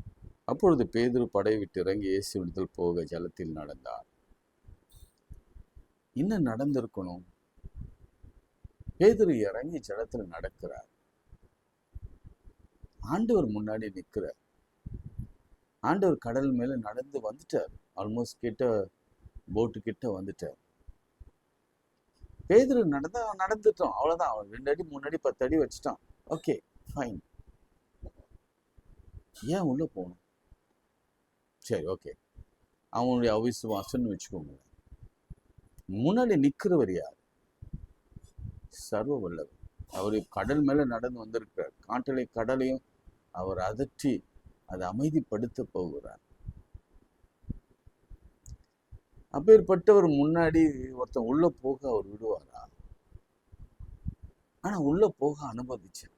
அப்பொழுது பேதுரு படை விட்டு இறங்கி இயேசுவிடத்தில் போக ஜலத்தில் நடந்தார். இன்னும் நடந்திருக்கணும். பேதுரு இறங்கி ஜலத்தில் நடக்கிறார். ஆண்டவர் முன்னாடி நிற்கிறார். ஆண்டவர் கடல் மேல நடந்து வந்துட்டார். ஆல்மோஸ்ட் கிட்ட, போட்டு கிட்ட வந்துட்டார். பேதுரு நடந்துட்டோம், அவ்வளவுதான். அவன் 2 அடி 3 அடி 10 அடி வச்சுட்டான். Okay, fine. ஏன் உள்ள போகணும்? சரி, ஓகே, அவனுடைய அவிசுவாசம்னு வச்சுக்கோங்க. முன்னாடி நிற்கிறவர் யார்? சர்வ வல்லவர். அவர் கடல் மேல நடந்து வந்திருக்கிறார். காற்றலை கடலையும் அவர் அதற்றி அதை அமைதிப்படுத்த போகிறார். அப்பேற்பட்டவர் முன்னாடி ஒருத்தன் உள்ள போக அவர் விடுவாரா? ஆனா உள்ள போக அனுமதிச்சார்.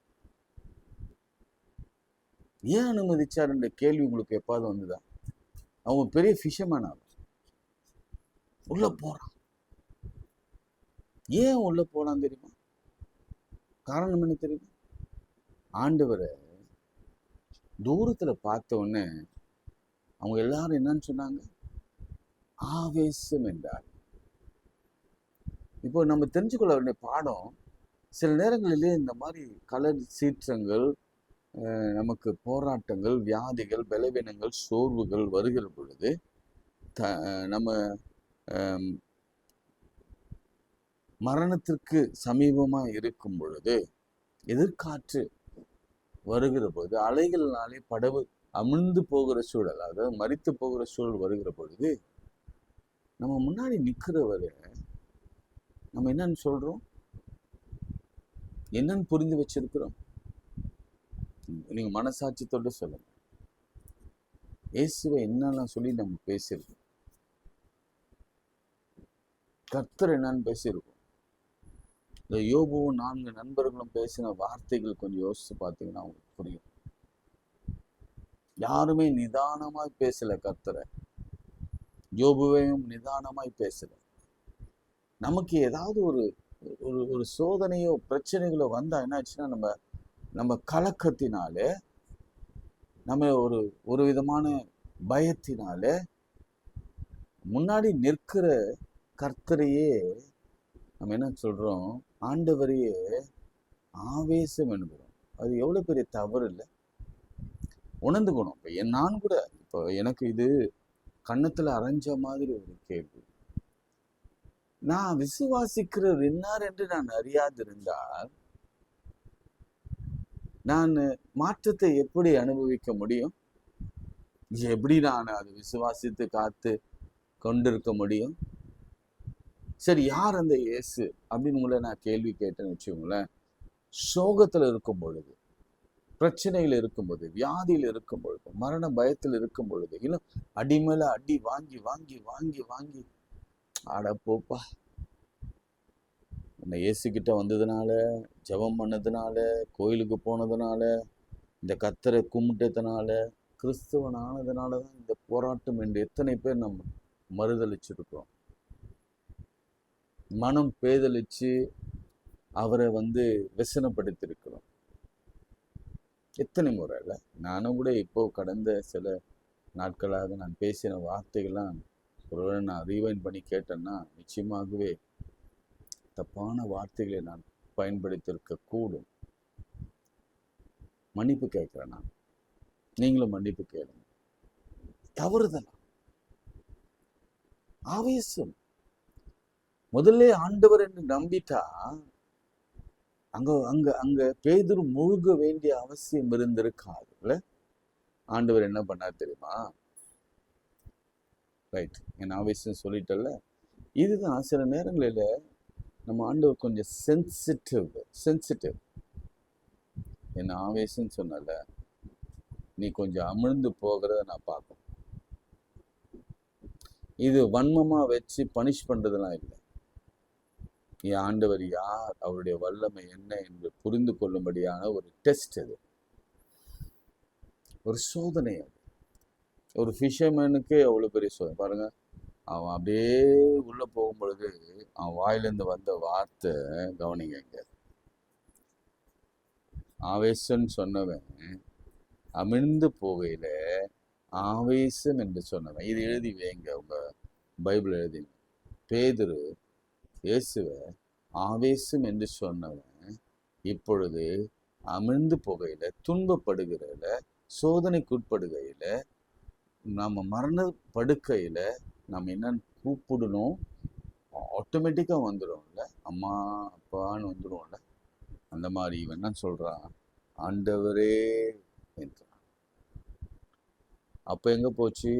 ஏன் அனுமதிச்சார் என்ற கேள்வி உங்களுக்கு எப்பாவது வந்துதா? அவங்க பெரிய ஃபிஷர்மேன், அவர் உள்ள போறான். ஏன் உள்ள போலாம் தெரியுமா? காரணம் என்ன தெரியுமா? ஆண்டவரை தூரத்துல பார்த்த உடனே அவங்க எல்லாரும் என்னன்னு சொன்னாங்க? ஆவேசம் என்றார். இப்போ நம்ம தெரிஞ்சுக்கொள்ள வேண்டிய பாடம், சில நேரங்களிலே இந்த மாதிரி கலர் சீற்றங்கள், நமக்கு போராட்டங்கள், வியாதிகள், பலவீனங்கள், சோர்வுகள் வருகிற பொழுது, நம்ம மரணத்திற்கு சமீபமா இருக்கும் பொழுது, எதிர்காற்று வருகிற பொழுது, அலைகள்னாலே படகு அமிழ்ந்து போகிற சூழல், அதாவது மரித்து போகிற சூழல் வருகிற பொழுது, நம்ம முன்னாடி நிற்கிறவரை நம்ம என்னன்னு சொல்றோம்? என்னன்னு புரிந்து வச்சிருக்கிறோம்? நீங்க மனசாட்சியத்தோட சொல்லுங்க. இயேசுவை என்னெல்லாம் சொல்லி நம்ம பேசியிருக்கோம்? கர்த்தர் என்னன்னு பேசியிருக்கோம்? இந்த யோபுவும் 4 நண்பர்களும் பேசின வார்த்தைகள் கொஞ்சம் யோசிச்சு பார்த்தீங்கன்னா உங்களுக்கு புரியும். யாருமே நிதானமாய் பேசல. கர்த்தரை, யோபுவையும் நிதானமாய் பேசல. நமக்கு ஏதாவது ஒரு சோதனையோ பிரச்சனைகளோ வந்தா என்ன ஆச்சுன்னா, நம்ம கலக்கத்தினாலே, நம்ம ஒரு விதமான பயத்தினாலே முன்னாடி நிற்கிற கர்த்தரையே நம்ம என்ன சொல்றோம்? ஆண்டவரையே ஆவேசம் என்கிறோம். அது எவ்வளவு பெரிய தவறு இல்லை? உணர்ந்துக்கணும். இப்போ நான் கூட, இப்போ எனக்கு இது கண்ணத்துல அரைஞ்ச மாதிரி ஒரு கேள்வி. நான் விசுவாசிக்கிறவர் என்னார் என்று நான் அறியாதிருந்தால் நான் மாற்றத்தை எப்படி அனுபவிக்க முடியும்? எப்படி நான் அதை விசுவாசித்து காத்து கொண்டிருக்க முடியும்? சரி, யார் அந்த இயேசு அப்படின்னு உங்களை நான் கேள்வி கேட்டேன்னு வச்சுக்கோங்களேன். சோகத்துல இருக்கும் பொழுது, பிரச்சனையில் இருக்கும் பொழுது, வியாதியில் இருக்கும் பொழுது, மரண பயத்தில் இருக்கும் பொழுது, இன்னும் அடி மேல அடி வாங்கி வாங்கி வாங்கி வாங்கி, அட போப்பா, இந்த இயேசுக்கிட்ட வந்ததுனால, ஜெபம் பண்ணதுனால, கோயிலுக்கு போனதுனால, இந்த கத்தரை கும்பிட்டதுனால, கிறிஸ்துவன் ஆனதுனால தான் இந்த போராட்டம் என்று எத்தனை பேர் நம்ம மறுதளிச்சிருக்கிறோம். மனம் பேதலிச்சு அவரை விசனப்படுத்தியிருக்கிறோம். எத்தனை முறை இல்லை? நானும் கூட இப்போ கடந்த சில நாட்களாக நான் பேசின வார்த்தைகள்லாம் ஒருவேளை நான் ரீவைண்ட் பண்ணி கேட்டேன்னா நிச்சயமாகவே தப்பான வார்த்தைகளை நான் பயன்படுத்தியிருக்க கூடும். மன்னிப்பு கேட்கிறேன். நான் நீங்களும் மன்னிப்பு கேளுங்க. தவறுதலா ஆவேசம் முதல்ல ஆண்டவர் என்று நம்பிட்டா அங்க அங்க அங்க பேதுரு முழுக வேண்டிய அவசியம் இருந்திருக்காதுல்ல. ஆண்டவர் என்ன பண்ணார் தெரியுமா? ரைட், என் ஆவேசம் சொல்லிட்டல. இதுதான் சில நேரங்களில் நம்ம ஆண்டவர் கொஞ்சம் சென்சிட்டிவ். என் ஆவேசம் சொன்னல, நீ கொஞ்சம் அமிழ்ந்து போகிறத நான் பார்க்கணும். இது வன்மமா வச்சு பனிஷ் பண்றதெல்லாம் இல்லை. என் ஆண்டவர் யார், அவருடைய வல்லமை என்ன என்று புரிந்து கொள்ளும்படியான ஒரு டெஸ்ட் அது, ஒரு சோதனை. அது ஒரு ஃபிஷர்மேனுக்கு அவ்வளோ பெரிய சோதனை. பாருங்க, அவன் அப்படியே உள்ள போகும் பொழுது அவன் வாயிலிருந்து வந்த வார்த்தை கவனிங்க. இங்க ஆவேசம் சொன்னவன் அமிழ்ந்து போகையில ஆவேசம் என்று சொன்னவன். இது எழுதி வைங்க, உங்க பைபிள் எழுதி. பேதுரு இயேசுவை ஆவேசம் என்று சொன்னவன் இப்பொழுது அமிழ்ந்து போகையில, துன்பப்படுகையில, சோதனைக்குட்படுகையில, நம்ம மரண படுக்கையில நம்ம என்னன்னு கூப்பிடணும், ஆட்டோமேட்டிக்கா வந்துடும்ல, அம்மா அப்பான்னு வந்துடும்ல. அந்த மாதிரி இவன் என்ன சொல்றான், ஆண்டவரே என்றான். அப்ப எங்க போச்சு?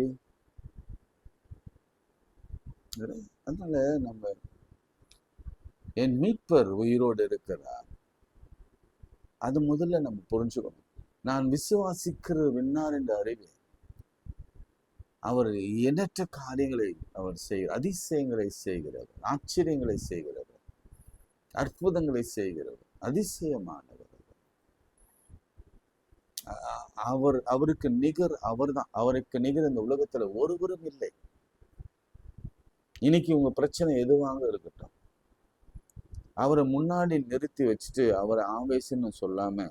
அதனால நம்ம என் மீட்பர் உயிரோடு இருக்கிறார், அது முதல்ல நம்ம புரிஞ்சுக்கணும். நான் விசுவாசிக்கிற விண்ணார் என்று அறிவேன். அவர் எண்ணற்ற காரியங்களை அவர் அதிசயங்களை செய்கிறவர், ஆச்சரியங்களை செய்கிறவர், அற்புதங்களை செய்கிறவர், அதிசயமானவர். அவருக்கு நிகர் அவர்தான். அவருக்கு நிகர் இந்த உலகத்துல ஒருவரும் இல்லை. இன்னைக்கு உங்க பிரச்சனை எதுவாக இருக்கட்டும், அவரை முன்னாடி நிறுத்தி வச்சுட்டு அவரை ஆவேசம்னு சொல்லாம,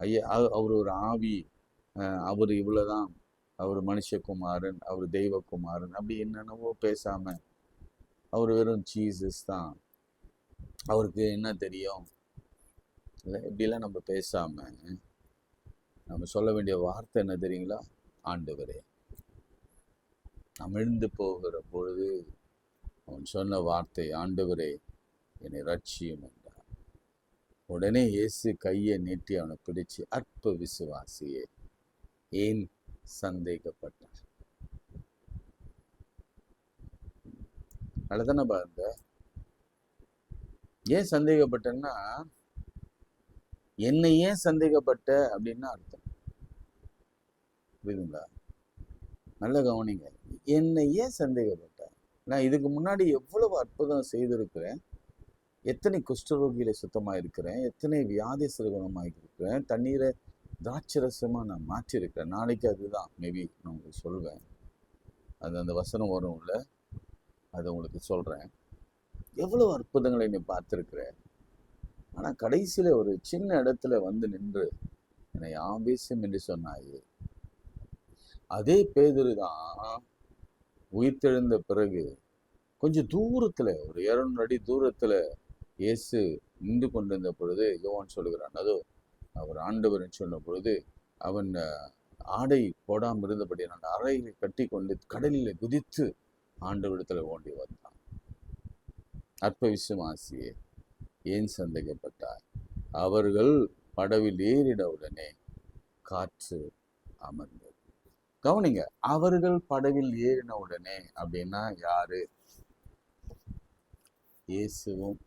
ஐயா அவர் ஒரு ஆவி, அவர் இவ்வளவுதான், அவர் மனுஷகுமாரன், அவர் தெய்வகுமாரன், அப்படி என்னென்னவோ பேசாம, அவர் வெறும் ஜீசஸ் தான், அவருக்கு என்ன தெரியும் இல்லை, இப்படிலாம் நம்ம பேசாம நம்ம சொல்ல வேண்டிய வார்த்தை என்ன தெரியுங்களா? ஆண்டவரே. அமிழ்ந்து போகிற பொழுது அவன் சொன்ன வார்த்தை, ஆண்டவரே என்னை ரட்சியும் என்றார். உடனே இயேசு கையை நீட்டி அவனை பிடிச்சு, அற்ப விசுவாசியே ஏன் சந்தேகப்பட்டார்? அதுதானே பாருங்க. ஏன் சந்தேகப்பட்டேன்னா, என்னை ஏன் சந்தேகப்பட்ட அப்படின்னா அர்த்தம் புரியுதுங்களா? நல்ல கவனிங்க. என்னை ஏன் சந்தேகப்பட்ட? நான் இதுக்கு முன்னாடி எவ்வளவு அற்புதம் செய்திருக்கிறேன், எத்தனை குஷ்டரோகிகளை சுத்தமாக இருக்கிறேன், எத்தனை வியாதிஸ்தரை குணமாக இருக்கிறேன், தண்ணீரை திராட்சரசமாக நான் மாற்றிருக்கிறேன். நாளைக்கு அதுதான் மேபி நான் உங்களுக்கு சொல்வேன், அது அந்த வசனம் வரும்ல, அதை உங்களுக்கு சொல்கிறேன். எவ்வளவு அற்புதங்களை நீ பார்த்துருக்கிறேன். ஆனால் கடைசியில் ஒரு சின்ன இடத்துல நின்று என்னை ஆவேசம் என்று சொன்னாயே. அதே பேதுரு தான் உயிர்த்தெழுந்த பிறகு கொஞ்சம் தூரத்துல, ஒரு 200 அடி தூரத்துல இயேசு நின்று கொண்டிருந்த பொழுது யோவான் சொல்லுகிறான், அதோ அவர் ஆண்டவர் சொன்ன பொழுது அவன் ஆடை போடாமல் இருந்தபடி அந்த அறையை கட்டி கொண்டு கடலில் குதித்து ஆண்டவரிடத்துல ஓடி வந்தான். அற்ப விசுவாசியே ஏன் சந்தேகப்பட்டார்? அவர்கள் படவில் ஏறிட உடனே காற்று அமர்ந்தது. கவனிங்க, அவர்கள் படவில் ஏறின உடனே அப்படின்னா யாரு? இயேசுவும்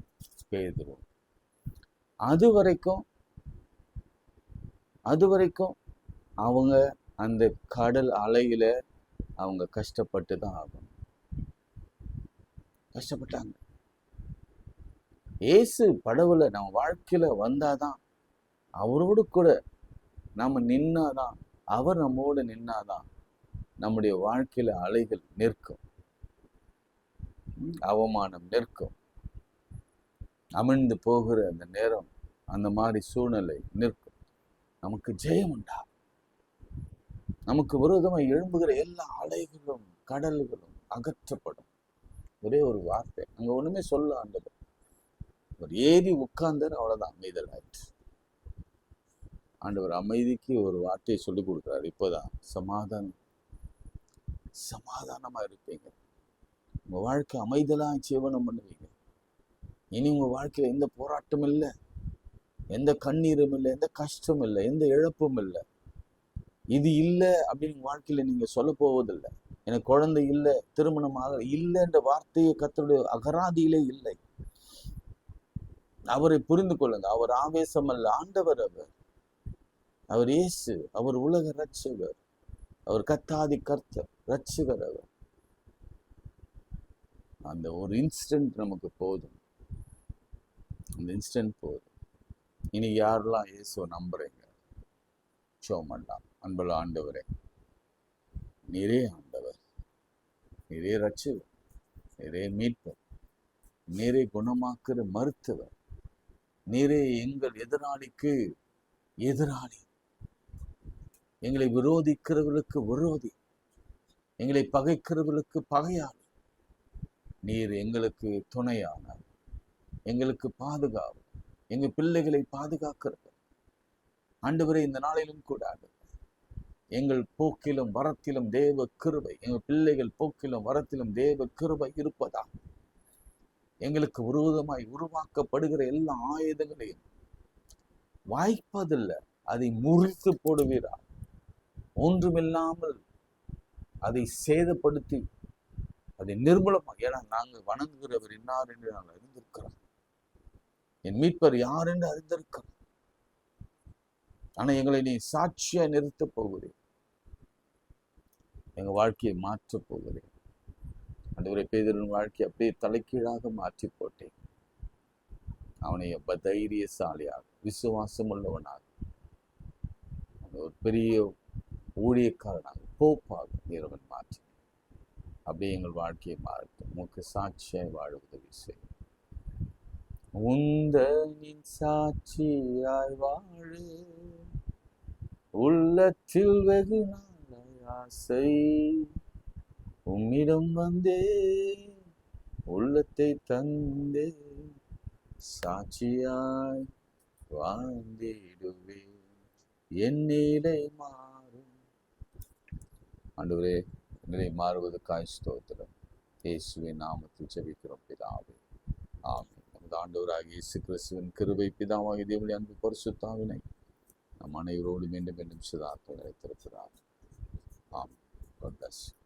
பேதுரும். அது வரைக்கும் அவங்க அந்த கடல் அலையில அவங்க கஷ்டப்பட்டு தான் ஆகணும். கஷ்டப்பட்டாங்க. இயேசு படவுல நம்ம வாழ்க்கையில வந்தாதான், அவரோடு கூட நாம நின்னாதான், அவர் நம்மோடு நின்னாதான் நம்முடைய வாழ்க்கையில அலைகள் நிற்கும், அவமானம் நிற்கும், அமிழ்ந்து போகிற அந்த நேரம், அந்த மாதிரி சூழ்நிலை நிற்கும். நமக்கு ஜெயம் உண்டா. நமக்கு விரோதமாக எழும்புகிற எல்லா அலைகளும் கடல்களும் அகற்றப்படும். ஒரே ஒரு வார்த்தை, அங்க ஒண்ணுமே சொல்ல ஆண்டவர். ஒரு ஏறி உட்கார்ந்தார், அவ்வளவுதான், அமைதல் ஆயிடுச்சு. ஆண்டவர் அமைதிக்கு ஒரு வார்த்தையை சொல்லி கொடுக்குறாரு. இப்போதான் சமாதானமா இருப்பீங்க. உங்க வாழ்க்கை அமைதலா ஜீவனம் பண்ணுவீங்க. இனி உங்க வாழ்க்கையில எந்த போராட்டமும் இல்லை, எந்த கண்ணீரும் இல்லை, எந்த கஷ்டமும் இல்லை, எந்த இழப்பும் இல்லை. இது இல்லை அப்படின்னு வாழ்க்கையில நீங்க சொல்ல போவதில்லை. எனக்கு குழந்தை இல்லை, திருமணமாக இல்லை என்ற வார்த்தையை கர்த்தருடைய அகராதியிலே இல்லை. அவரை புரிந்து கொள்ளுங்க. அவர் ஆவேசம் அல்ல, ஆண்டவர். அவர் இயேசு. அவர் உலக ரட்சகர். அவர் கர்த்தாதி கர்த்தர், ரட்சகர். அவர் அந்த ஒரு இன்ஸ்டன்ட் நமக்கு போதும். அந்த இன்ஸ்டன்ட் போதும். இனி யாரெல்லாம் இயேசுவை நம்புறீங்க, சோமல்லாம். அன்புள்ள ஆண்டவரே, நீரே ஆண்டவர், நீரே ரட்சகர், நீரே மீட்பர், நீரே குணமாக்குற மருத்துவர், நீரே எங்கள் எதிராளிக்கு எதிராளி, எங்களை விரோதிக்கிறவர்களுக்கு விரோதி, எங்களை பகைக்கிறவர்களுக்கு பகையாளி. நீர் எங்களுக்கு துணையான, எங்களுக்கு பாதுகாப்பு, எங்க பிள்ளைகளை பாதுகாக்கிறது. ஆண்டவரே, இந்த நாளிலும் கூட எங்கள் போக்கிலும் வரத்திலும் தேவ கிருபை, எங்கள் பிள்ளைகள் போக்கிலும் வரத்திலும் தேவ கிருபை இருப்பதா. எங்களுக்கு விரோதமாய் உருவாக்கப்படுகிற எல்லா ஆயுதங்களையும் வாய்ப்பதில்லை, அதை முறித்து போடுவீரா. ஒன்றுமில்லாமல் அதை சேதப்படுத்தி அதை நிர்மூலமா. ஏன்னா நாங்கள் வணங்குகிறவர் இன்னார் என்று நாங்கள் அறிந்திருக்கிறோம், என் மீட்பர் யார் என்று அறிந்திருக்கிறோம். ஆனா எங்களை நீ சாட்சியா நிறுத்த போகிறேன், எங்க வாழ்க்கையை மாற்ற போகிறேன். ஆண்டவரே, பேதுருவின் வாழ்க்கையை அப்படியே தலைக்கீழாக மாற்றி போட்டேன். அவனை தைரியசாலியாக, விசுவாசம் உள்ளவனாக, ஒரு பெரிய ஊழியக்காரனாக, போப்பாக இறைவன் மாற்றி அப்படியே எங்கள் வாழ்க்கையை மாறட்டும். உனக்கு சாட்சியாய் வாழ உதவி செய்யும். உந்தனின் சாட்சியாய் வாழ உள்ளத்தில் வெகு நாளாய் ஆசை, உம்மிடம் வந்தே உள்ளத்தை தந்தே சாட்சியாய் வாழ்ந்திடுவே, என் நிலை மாறும். ஆண்டவரே, நிலை மாறுவதற்காய் ஸ்தோத்திரம். இயேசுவின் நாமத்தில் ஜெபிக்கிறோம் பிதாவே, ஆமென். நமது ஆண்டவராகிய இயேசு கிறிஸ்துவின் கிருபை, பிதாவாகிய தேவனுடைய அன்பு, பரிசுத்த ஆவினை நம் அனைவரோடு மீண்டும் மீண்டும் சதா நிலைத்திருக்கிறார். ஆமென். God bless you.